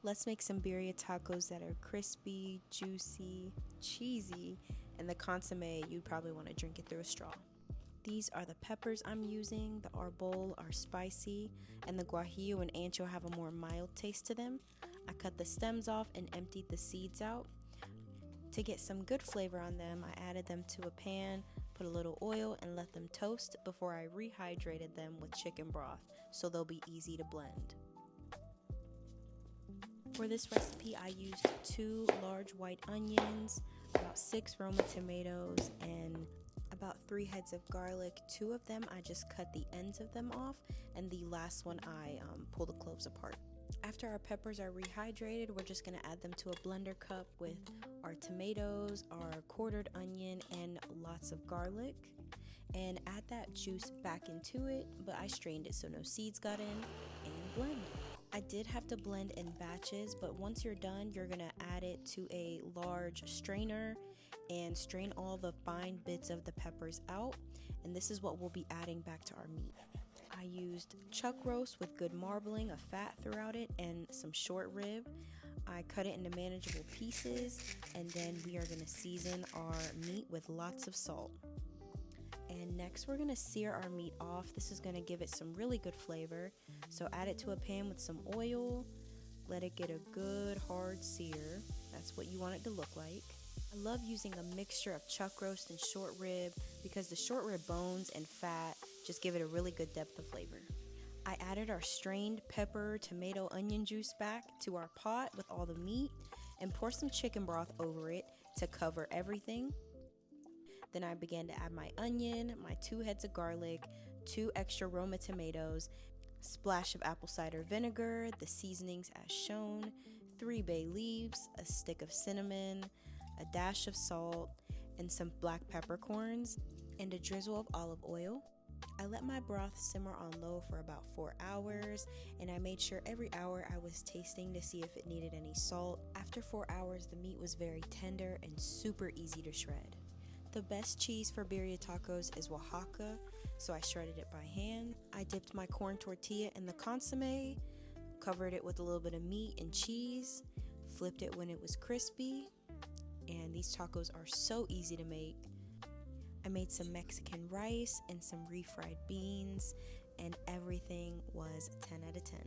Let's make some birria tacos that are crispy, juicy, cheesy, and the consomme, you'd probably want to drink it through a straw. These are the peppers I'm using. The arbol are spicy, and the guajillo and ancho have a more mild taste to them. I cut the stems off and emptied the seeds out. To get some good flavor on them, I added them to a pan, put a little oil, and let them toast before I rehydrated them with chicken broth, so they'll be easy to blend. For this recipe, I used 2 large white onions, about 6 Roma tomatoes, and about 3 heads of garlic. 2 of them I just cut the ends of them off, and the last one I pull the cloves apart. After our peppers are rehydrated, we're just going to add them to a blender cup with our tomatoes, our quartered onion, and lots of garlic. And add that juice back into it, but I strained it so no seeds got in, and blend. I did have to blend in batches, but once you're done, you're gonna add it to a large strainer and strain all the fine bits of the peppers out. And this is what we'll be adding back to our meat. I used chuck roast with good marbling of fat throughout it and some short rib. I cut it into manageable pieces, and then we are gonna season our meat with lots of salt. And next we're gonna sear our meat off. This is gonna give it some really good flavor. So add it to a pan with some oil, let it get a good hard sear. That's what you want it to look like. I love using a mixture of chuck roast and short rib because the short rib bones and fat just give it a really good depth of flavor. I added our strained pepper, tomato, onion juice back to our pot with all the meat and pour some chicken broth over it to cover everything. Then I began to add my onion, my 2 heads of garlic, 2 extra Roma tomatoes, splash of apple cider vinegar, the seasonings as shown, 3 bay leaves, a stick of cinnamon, a dash of salt, and some black peppercorns, and a drizzle of olive oil. I let my broth simmer on low for about 4 hours, and I made sure every hour I was tasting to see if it needed any salt. After 4 hours, the meat was very tender and super easy to shred. The best cheese for birria tacos is Oaxaca, so I shredded it by hand. I dipped my corn tortilla in the consomme, covered it with a little bit of meat and cheese, flipped it when it was crispy, and these tacos are so easy to make. I made some Mexican rice and some refried beans, and everything was 10 out of 10.